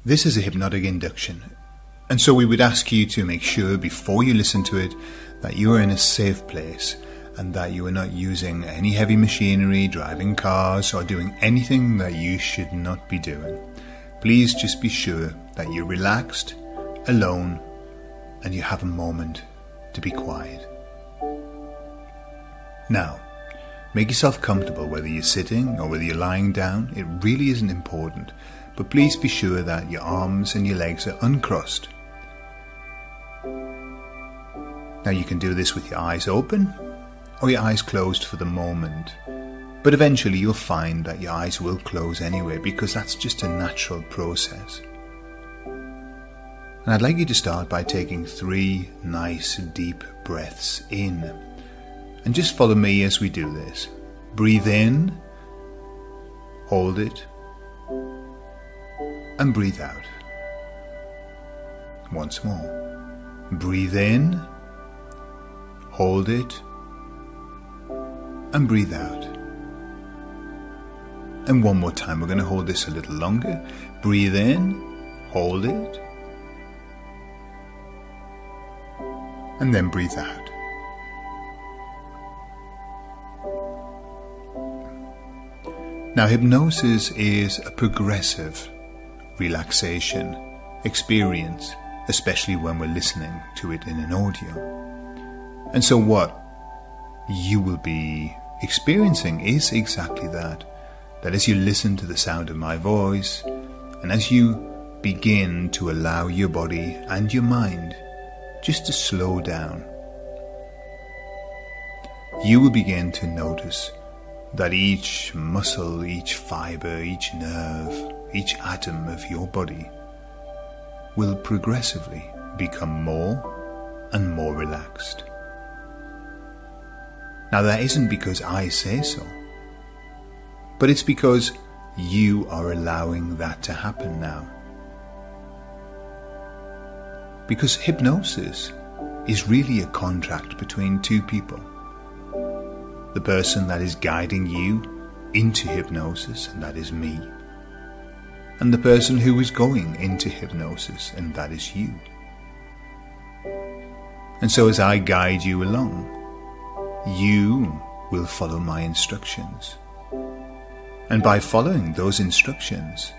This is a hypnotic induction, and so we would ask you to make sure before you listen to it that you are in a safe place and that you are not using any heavy machinery, driving cars, or doing anything that you should not be doing. Please just be sure that you're relaxed, alone, and you have a moment to be quiet. Now, make yourself comfortable whether you're sitting or whether you're lying down. It really isn't important, but please be sure that your arms and your legs are uncrossed. Now you can do this with your eyes open or your eyes closed for the moment, but eventually you'll find that your eyes will close anyway because that's just a natural process. And I'd like you to start by taking 3 nice deep breaths in. And just follow me as we do this. Breathe in, hold it, and breathe out. Once more. Breathe in, hold it, and breathe out. And one more time, we're going to hold this a little longer. Breathe in, hold it, and then breathe out. Now, hypnosis is a progressive relaxation experience, especially when we're listening to it in an audio. And so what you will be experiencing is exactly that as you listen to the sound of my voice, and as you begin to allow your body and your mind just to slow down, you will begin to notice that each muscle, each fiber, each nerve, each atom of your body will progressively become more and more relaxed. Now that isn't because I say so, but it's because you are allowing that to happen now. Because hypnosis is really a contract between 2 people. The person that is guiding you into hypnosis, and that is me. And the person who is going into hypnosis, and that is you. And so as I guide you along, you will follow my instructions. And by following those instructions,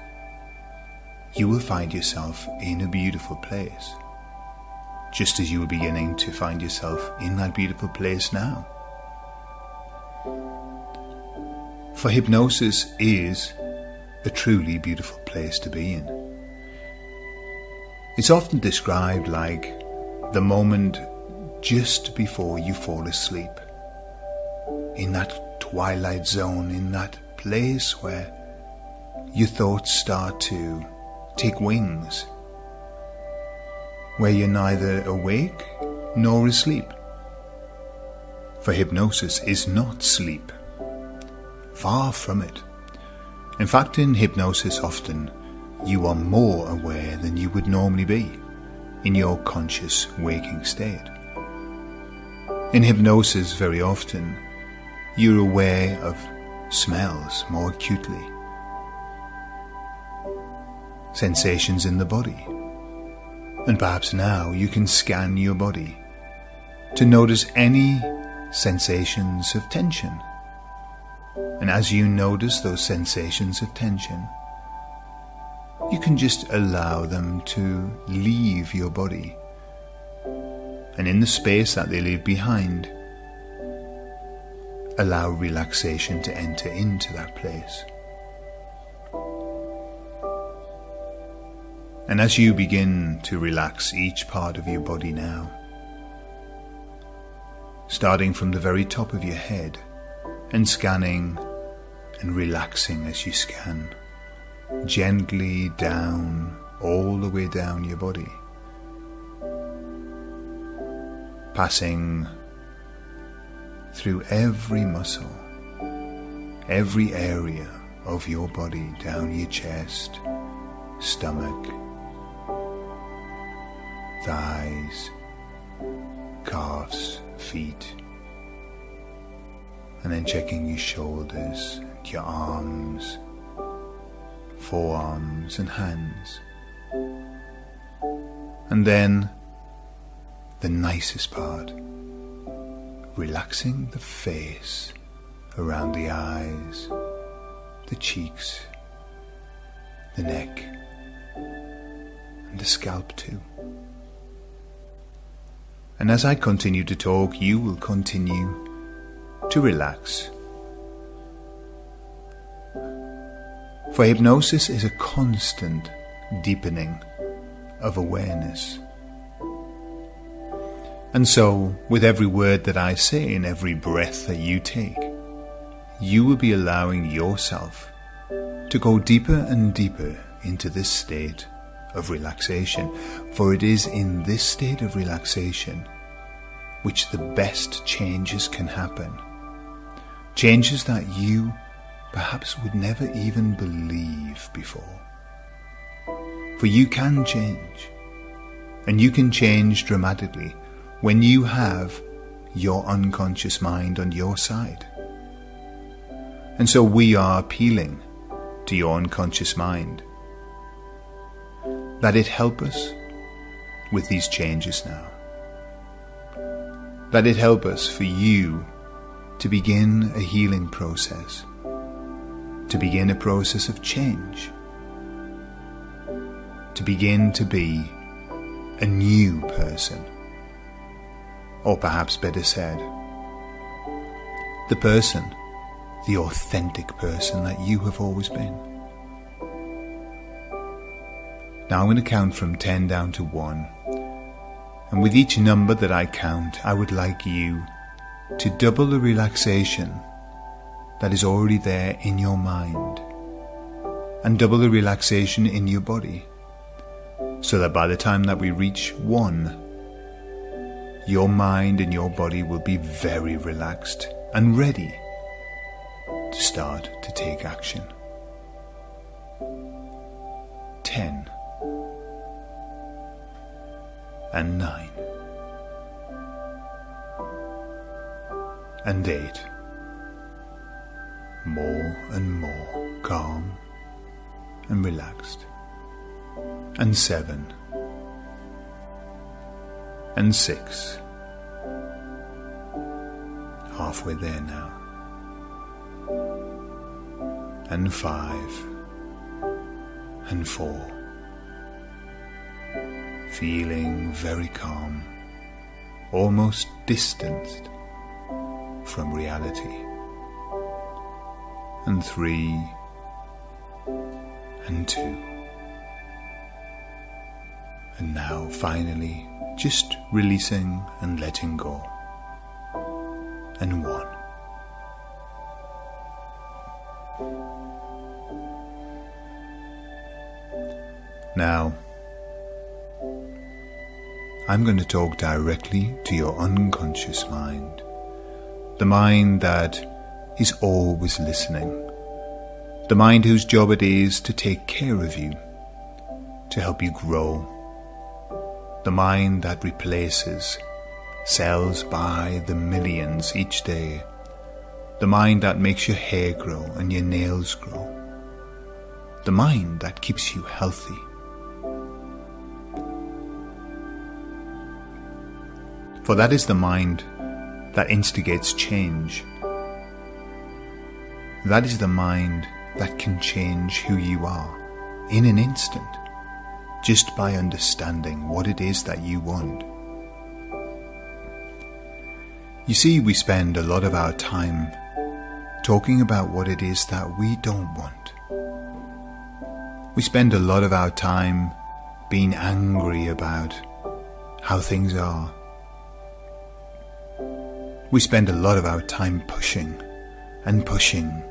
you will find yourself in a beautiful place. Just as you are beginning to find yourself in that beautiful place now. For hypnosis is a truly beautiful place to be in. It's often described like the moment just before you fall asleep. In that twilight zone, in that place where your thoughts start to take wings. Where you're neither awake nor asleep. For hypnosis is not sleep. Far from it. In fact, in hypnosis often you are more aware than you would normally be in your conscious waking state. In hypnosis very often you're aware of smells more acutely, sensations in the body, and perhaps now you can scan your body to notice any sensations of tension. And as you notice those sensations of tension, you can just allow them to leave your body. And in the space that they leave behind, allow relaxation to enter into that place. And as you begin to relax each part of your body now, starting from the very top of your head and scanning and relaxing as you scan, gently down, all the way down your body, passing through every muscle, every area of your body, down your chest, stomach, thighs, calves, feet, and then checking your shoulders, your arms, forearms and hands, And then the nicest part, relaxing the face around the eyes, the cheeks, the neck, and the scalp too. And as I continue to talk, you will continue to relax. For hypnosis is a constant deepening of awareness. And so, with every word that I say and every breath that you take, you will be allowing yourself to go deeper and deeper into this state of relaxation. For it is in this state of relaxation which the best changes can happen. Changes that you perhaps would never even believe before. For you can change, and you can change dramatically when you have your unconscious mind on your side. And so we are appealing to your unconscious mind that it help us with these changes now. That it help us for you to begin a healing process, to begin a process of change, to begin to be a new person, or perhaps better said, the person, the authentic person that you have always been. Now I'm going to count from 10 down to 1, and with each number that I count, I would like you to double the relaxation that is already there in your mind, and double the relaxation in your body, so that by the time that we reach 1, your mind and your body will be very relaxed and ready to start to take action. 10 and 9 and 8. More and more calm and relaxed. And 7 and 6. Halfway there now. And 5 and 4. Feeling very calm, almost distanced from reality. And 3 and 2. And now finally just releasing and letting go. And 1. Now, I'm going to talk directly to your unconscious mind, the mind that is always listening, the mind whose job it is to take care of you, to help you grow, the mind that replaces cells by the millions each day, the mind that makes your hair grow and your nails grow, the mind that keeps you healthy. For that is the mind that instigates change. That is the mind that can change who you are in an instant, just by understanding what it is that you want. You see, we spend a lot of our time talking about what it is that we don't want. We spend a lot of our time being angry about how things are. We spend a lot of our time pushing and pushing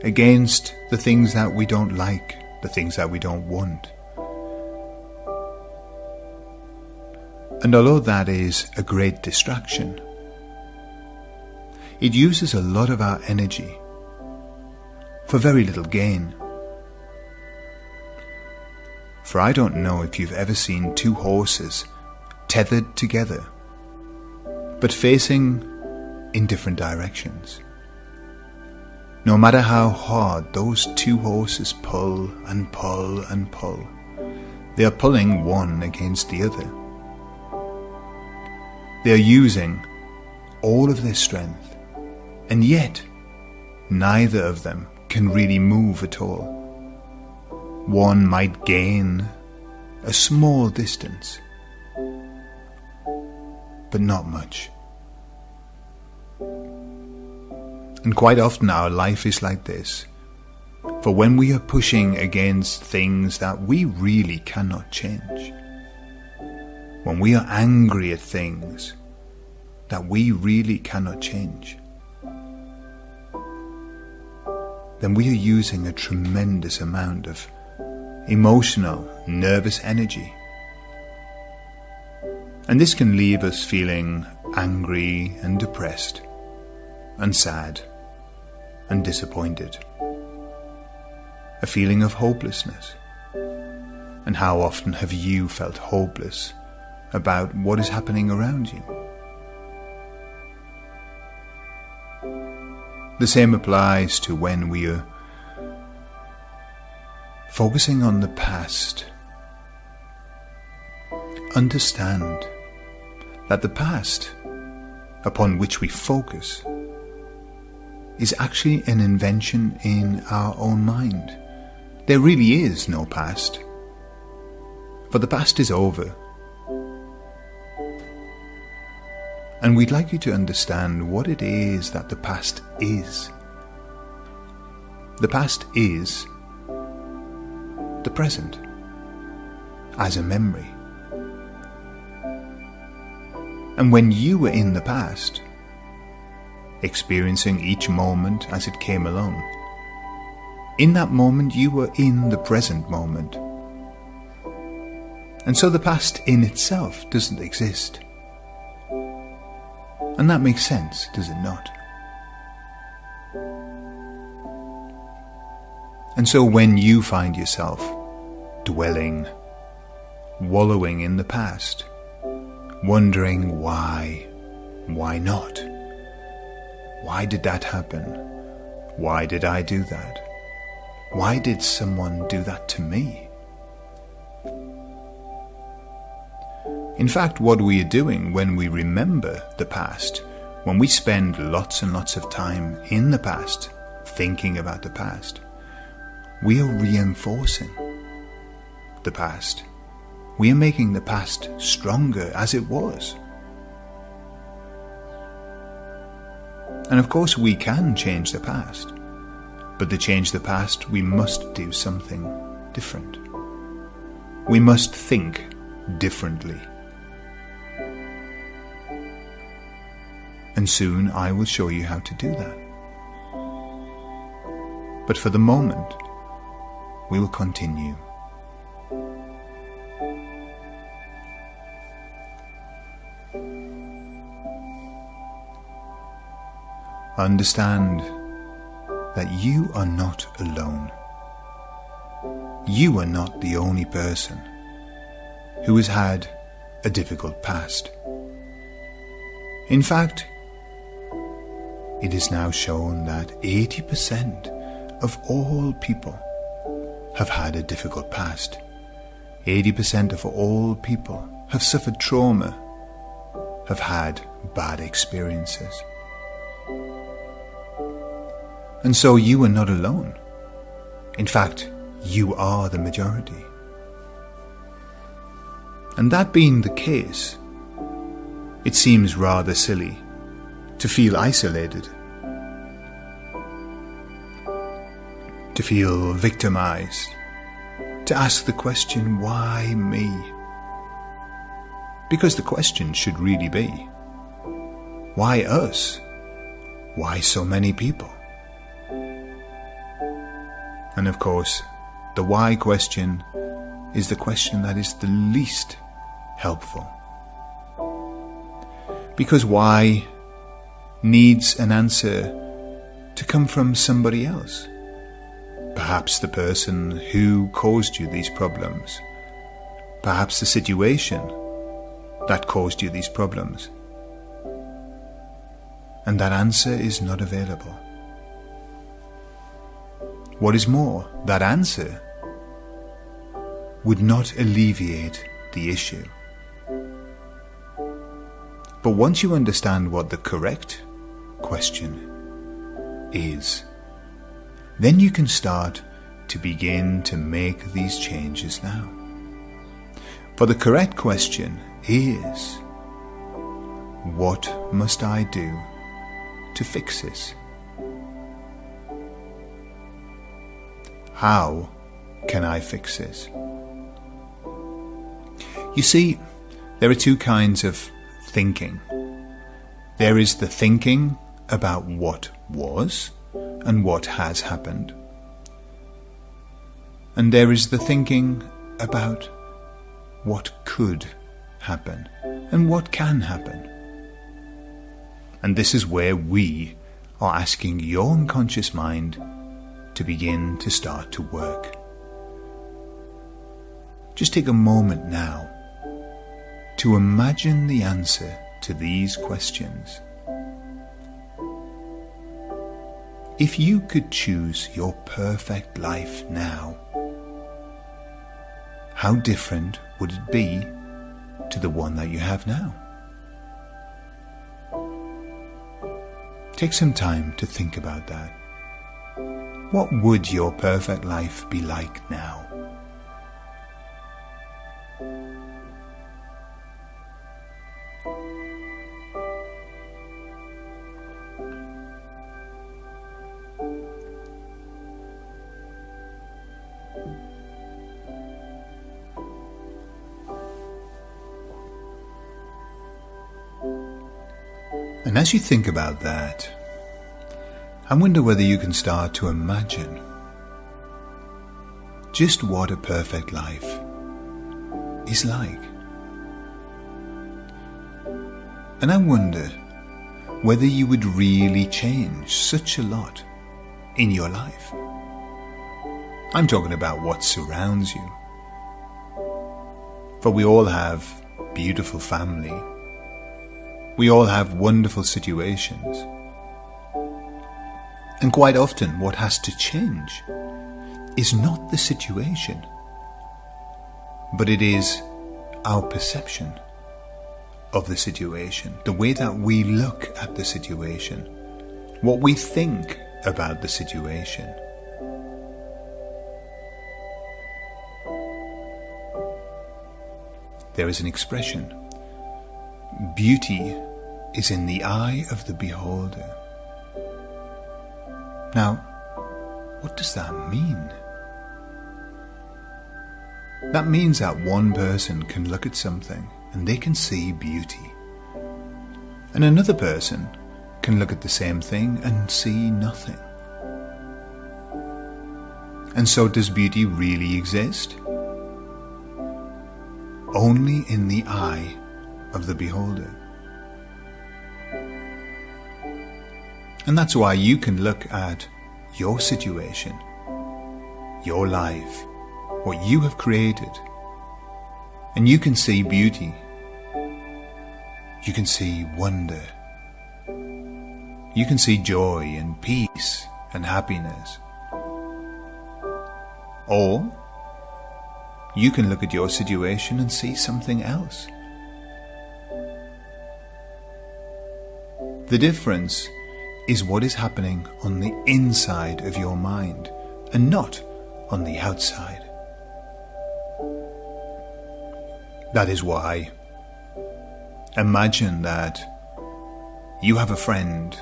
against the things that we don't like, the things that we don't want. And although that is a great distraction, it uses a lot of our energy for very little gain. For I don't know if you've ever seen two horses tethered together, but facing in different directions. No matter how hard those two horses pull and pull and pull, they are pulling one against the other. They're using all of their strength, and yet neither of them can really move at all. One might gain a small distance, but not much. And quite often our life is like this. For when we are pushing against things that we really cannot change, when we are angry at things that we really cannot change, then we are using a tremendous amount of emotional, nervous energy. And this can leave us feeling angry and depressed and sad and disappointed. A feeling of hopelessness. And how often have you felt hopeless about what is happening around you? The same applies to when we are focusing on the past. Understand that the past upon which we focus is actually an invention in our own mind. There really is no past, for the past is over. And we'd like you to understand what it is that the past is. The past is the present, as a memory. And when you were in the past, experiencing each moment as it came along, in that moment you were in the present moment. And so the past in itself doesn't exist. And that makes sense, does it not? And so when you find yourself dwelling, wallowing in the past, wondering why not? Why did that happen? Why did I do that? Why did someone do that to me? In fact, what we are doing when we remember the past, when we spend lots and lots of time in the past, thinking about the past, we are reinforcing the past. We are making the past stronger as it was. And of course we can change the past, but to change the past we must do something different. We must think differently. And soon I will show you how to do that. But for the moment, we will continue. Understand that you are not alone. You are not the only person who has had a difficult past. In fact, it is now shown that 80% of all people have had a difficult past. 80% of all people have suffered trauma, have had bad experiences. And so you are not alone. In fact, you are the majority. And that being the case, it seems rather silly to feel isolated, to feel victimized, to ask the question, why me? Because the question should really be, why us? Why so many people? And of course, the why question is the question that is the least helpful. Because why needs an answer to come from somebody else. Perhaps the person who caused you these problems. Perhaps the situation that caused you these problems. And that answer is not available. What is more, that answer would not alleviate the issue. But once you understand what the correct question is, then you can start to begin to make these changes now. For the correct question is, what must I do to fix this? How can I fix this? You see, there are two kinds of thinking. There is the thinking about what was and what has happened. And there is the thinking about what could happen and what can happen. And this is where we are asking your unconscious mind to begin to start to work. Just take a moment now to imagine the answer to these questions. If you could choose your perfect life now, how different would it be to the one that you have now? Take some time to think about that. What would your perfect life be like now? And as you think about that, I wonder whether you can start to imagine just what a perfect life is like. And I wonder whether you would really change such a lot in your life. I'm talking about what surrounds you. For we all have beautiful family. We all have wonderful situations. And quite often what has to change is not the situation, but it is our perception of the situation, the way that we look at the situation, what we think about the situation. There is an expression, beauty is in the eye of the beholder. Now, what does that mean? That means that one person can look at something and they can see beauty. And another person can look at the same thing and see nothing. And so does beauty really exist? Only in the eye of the beholder. And that's why you can look at your situation, your life, what you have created, and you can see beauty. You can see wonder. You can see joy and peace and happiness. Or you can look at your situation and see something else. The difference is what is happening on the inside of your mind and not on the outside. That is why, imagine that you have a friend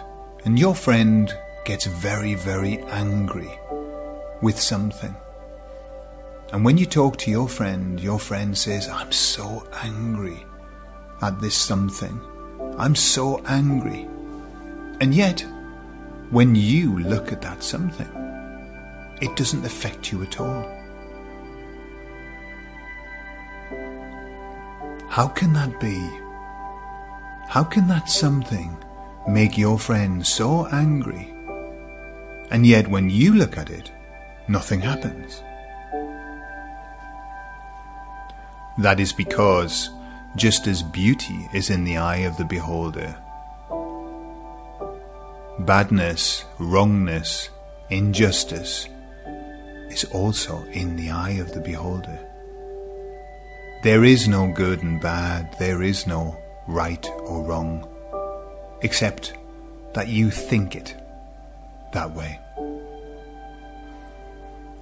and your friend gets very, very angry with something. And when you talk to your friend says, "I'm so angry at this something. I'm so angry." And yet, when you look at that something, it doesn't affect you at all. How can that be? How can that something make your friend so angry, and yet when you look at it, nothing happens? That is because, just as beauty is in the eye of the beholder, badness, wrongness, injustice is also in the eye of the beholder. There is no good and bad, there is no right or wrong, except that you think it that way.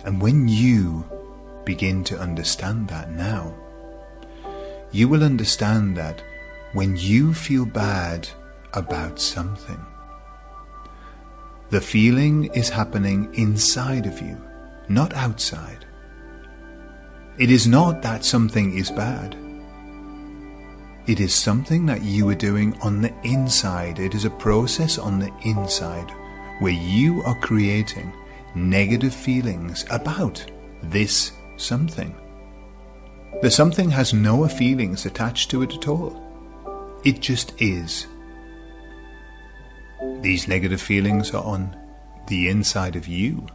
And when you begin to understand that now, you will understand that when you feel bad about something, the feeling is happening inside of you, not outside. It is not that something is bad. It is something that you are doing on the inside. It is a process on the inside where you are creating negative feelings about this something. The something has no feelings attached to it at all. It just is. These negative feelings are on the inside of you.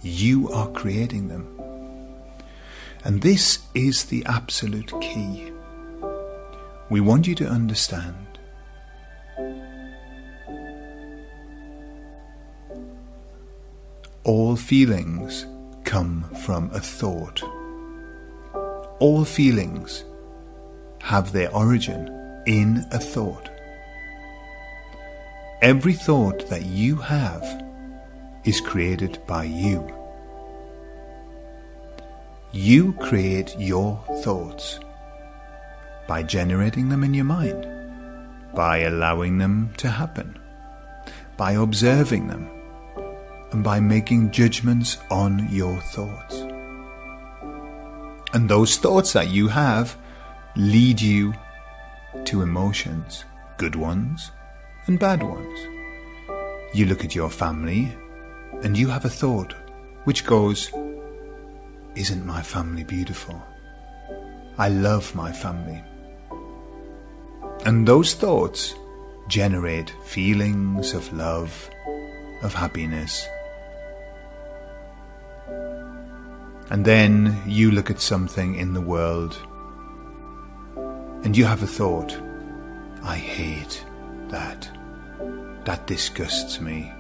You are creating them. And this is the absolute key. We want you to understand all feelings come from a thought. All feelings have their origin in a thought. Every thought that you have is created by you. You create your thoughts by generating them in your mind, by allowing them to happen, by observing them, and by making judgments on your thoughts. And those thoughts that you have lead you to emotions, good ones and bad ones. You look at your family and you have a thought which goes, "Isn't my family beautiful? I love my family." And those thoughts generate feelings of love, of happiness. And then you look at something in the world and you have a thought, "I hate that. That disgusts me."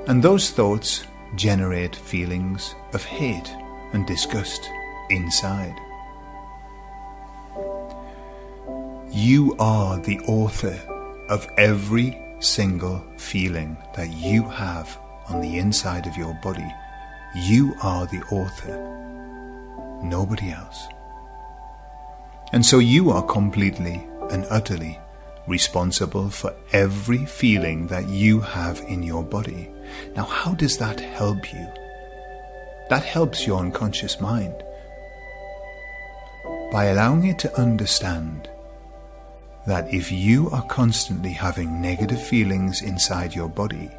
And those thoughts generate feelings of hate and disgust inside. You are the author of every single feeling that you have on the inside of your body. You are the author, nobody else. And so you are completely and utterly responsible for every feeling that you have in your body. Now, how does that help you? That helps your unconscious mind by allowing it to understand that if you are constantly having negative feelings inside your body,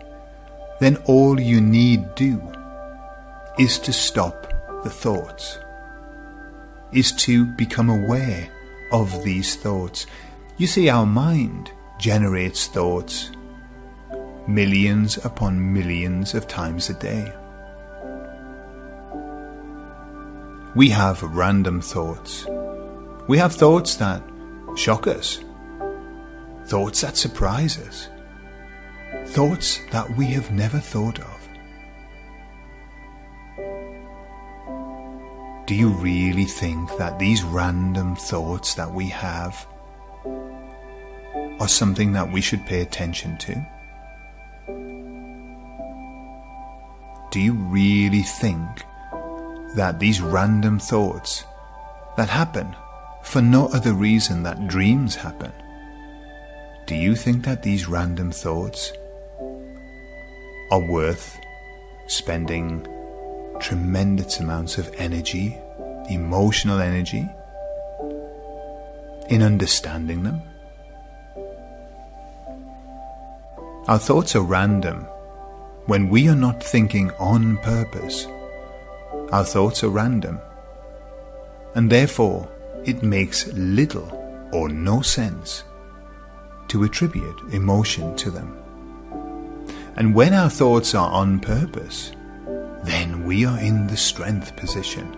then all you need do is to stop the thoughts, is to become aware of these thoughts. You see, our mind generates thoughts millions upon millions of times a day. We have random thoughts. We have thoughts that shock us, thoughts that surprise us, thoughts that we have never thought of. Do you really think that these random thoughts that we have are something that we should pay attention to? Do you really think that these random thoughts that happen for no other reason that dreams happen, do you think that these random thoughts are worth spending tremendous amounts of energy, emotional energy, in understanding them? Our thoughts are random when we are not thinking on purpose. Our thoughts are random, and therefore it makes little or no sense to attribute emotion to them. And when our thoughts are on purpose, then we are in the strength position.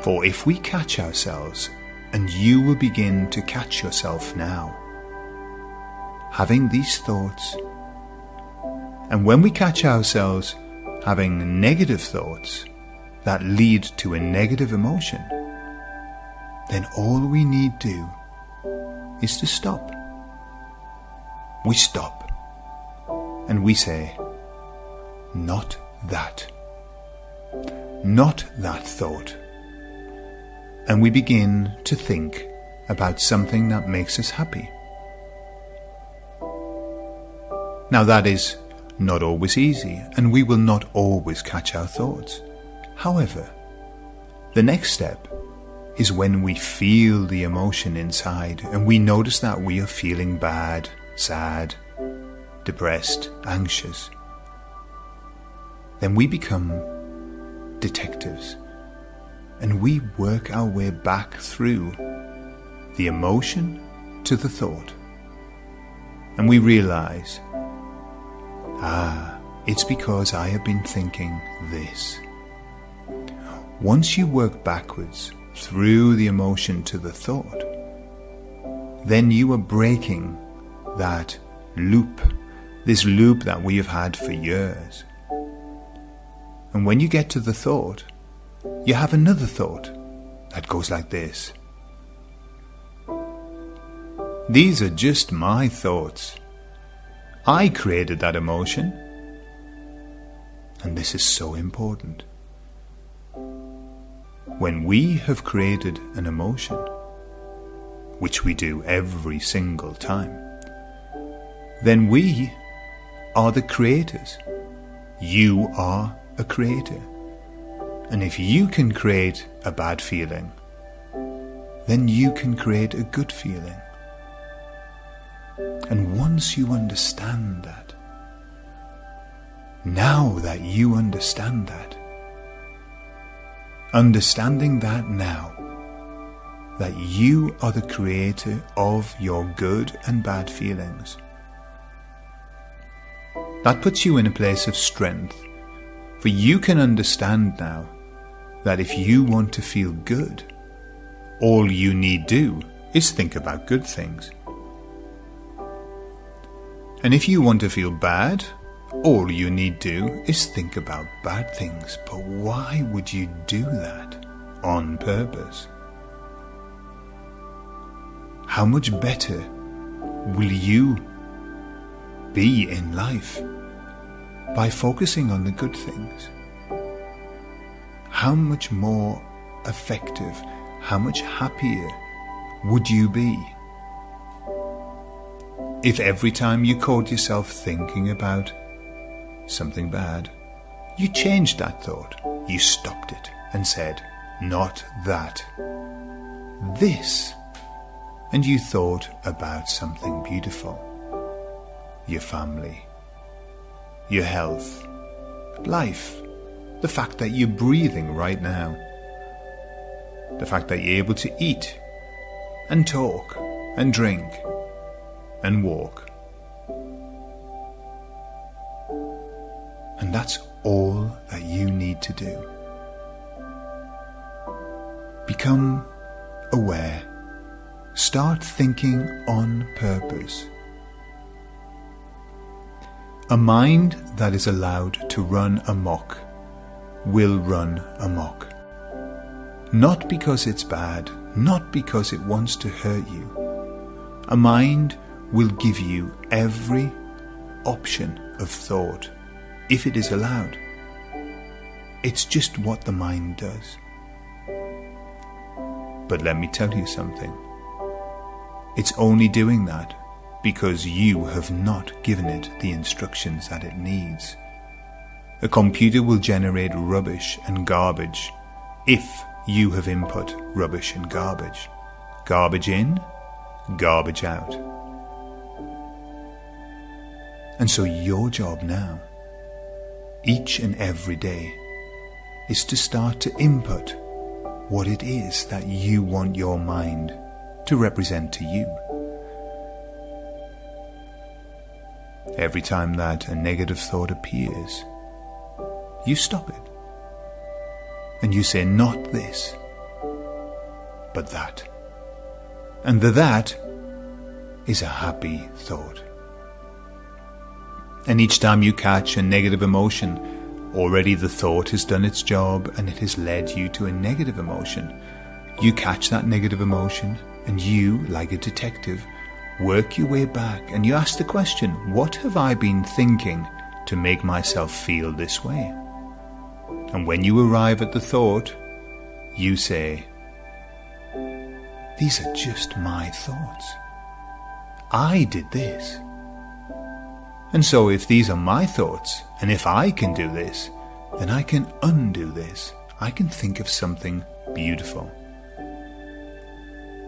For if we catch ourselves, and you will begin to catch yourself now, having these thoughts, and when we catch ourselves having negative thoughts that lead to a negative emotion, then all we need do is to stop. We stop and we say, not that. Not that thought. And we begin to think about something that makes us happy. Now that is not always easy, and we will not always catch our thoughts. However, the next step is when we feel the emotion inside and we notice that we are feeling bad, sad, depressed, anxious. Then we become detectives and we work our way back through the emotion to the thought. And we realize, it's because I have been thinking this. Once you work backwards through the emotion to the thought, then you are breaking that loop, this loop that we have had for years. And when you get to the thought, you have another thought that goes like this. These are just my thoughts. I created that emotion. And this is so important. When we have created an emotion, which we do every single time, then we are the creators. You are a creator. And if you can create a bad feeling, then you can create a good feeling. And once you understand that, now that you understand that, understanding that now, that you are the creator of your good and bad feelings, that puts you in a place of strength. For you can understand now that if you want to feel good, all you need do is think about good things. And if you want to feel bad, all you need do is think about bad things. But why would you do that on purpose? How much better will you be in life by focusing on the good things? How much more effective, how much happier would you be if every time you caught yourself thinking about something bad, you changed that thought, you stopped it and said, not that, this, and you thought about something beautiful, your family, your health, life, the fact that you're breathing right now, the fact that you're able to eat and talk and drink and walk. And that's all that you need to do. Become aware. Start thinking on purpose. A mind that is allowed to run amok will run amok. Not because it's bad, not because it wants to hurt you. A mind will give you every option of thought if it is allowed. It's just what the mind does. But let me tell you something. It's only doing that because you have not given it the instructions that it needs. A computer will generate rubbish and garbage if you have input rubbish and garbage. Garbage in, garbage out. And so your job now, each and every day, is to start to input what it is that you want your mind to represent to you. Every time that a negative thought appears, you stop it. And you say, not this, but that. And the that is a happy thought. And each time you catch a negative emotion, already the thought has done its job and it has led you to a negative emotion. you catch that negative emotion and you, like a detective, work your way back and you ask the question, what have I been thinking to make myself feel this way? And when you arrive at the thought, you say, these are just my thoughts. I did this. And so if these are my thoughts, and if I can do this, then I can undo this. I can think of something beautiful.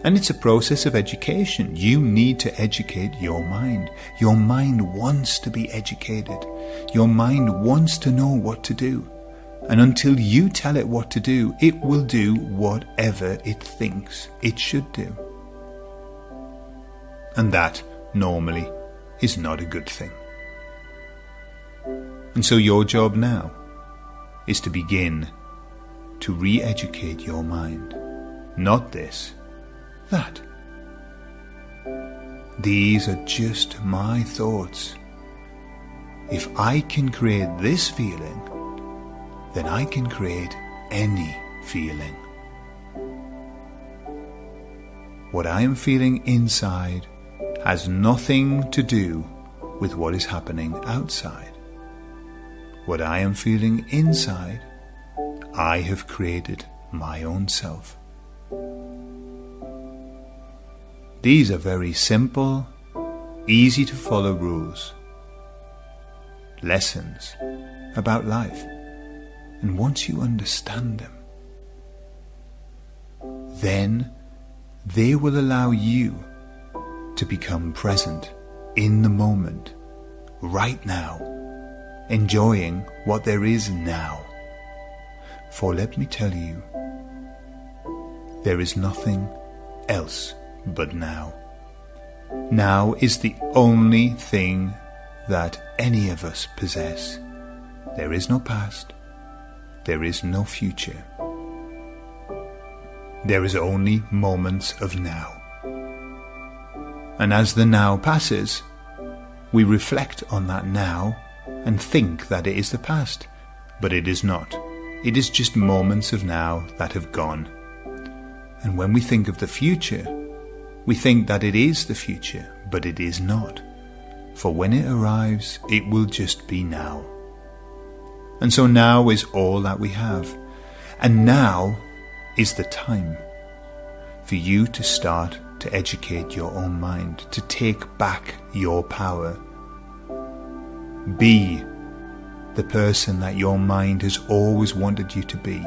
And it's a process of education. You need to educate your mind. Your mind wants to be educated. Your mind wants to know what to do. And until you tell it what to do, it will do whatever it thinks it should do. And that, normally, is not a good thing. And so your job now is to begin to re-educate your mind. Not this, that. These are just my thoughts. If I can create this feeling, then I can create any feeling. What I am feeling inside has nothing to do with what is happening outside. What I am feeling inside, I have created my own self. These are very simple, easy to follow rules, lessons about life. And once you understand them, then they will allow you to become present in the moment, right now, enjoying what there is now. For let me tell you, there is nothing else but now. Now is the only thing that any of us possess. There is no past. There is no future. There is only moments of now. And as the now passes, we reflect on that now and think that it is the past, but it is not. It is just moments of now that have gone. And when we think of the future, we think that it is the future, but it is not. For when it arrives, it will just be now. And so now is all that we have. And now is the time for you to start to educate your own mind, to take back your power. Be the person that your mind has always wanted you to be.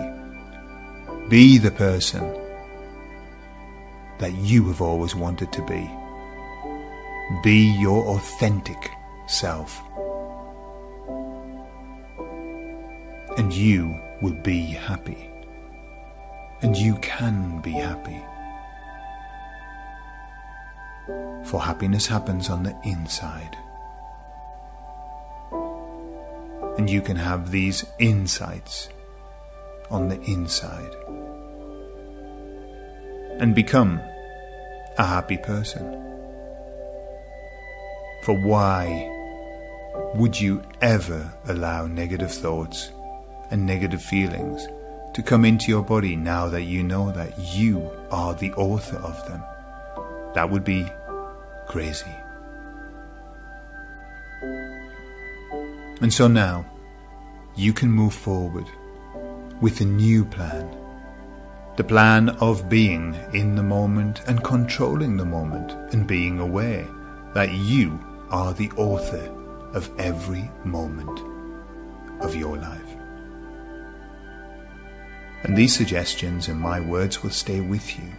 Be the person that you have always wanted to be. Be your authentic self. And you will be happy. And you can be happy. For happiness happens on the inside. And you can have these insights on the inside. And become a happy person. For why would you ever allow negative thoughts and negative feelings to come into your body now that you know that you are the author of them? That would be crazy. And so now you can move forward with a new plan. The plan of being in the moment and controlling the moment and being aware that you are the author of every moment of your life. And these suggestions and my words will stay with you,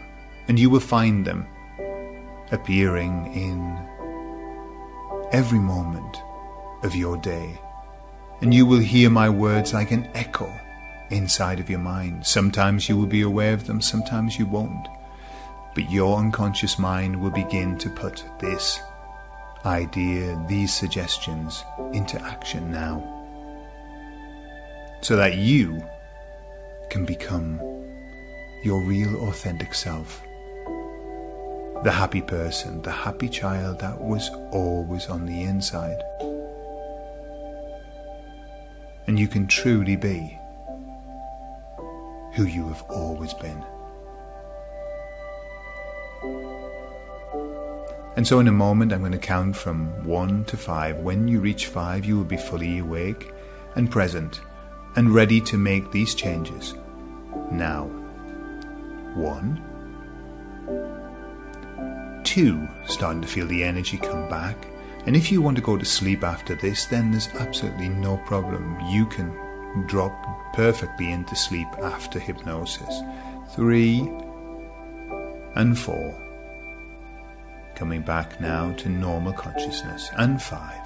and you will find them appearing in every moment of your day. And you will hear my words like an echo inside of your mind. Sometimes you will be aware of them, sometimes you won't. But your unconscious mind will begin to put this idea, these suggestions into action now, so that you can become your real authentic self. The happy person, the happy child that was always on the inside. And you can truly be who you have always been. And so in a moment I'm going to count from 1 to 5. When you reach 5, you will be fully awake and present and ready to make these changes. Now, 1, 2, starting to feel the energy come back. And if you want to go to sleep after this, then there's absolutely no problem. You can drop perfectly into sleep after hypnosis. 3 and 4. Coming back now to normal consciousness. And 5.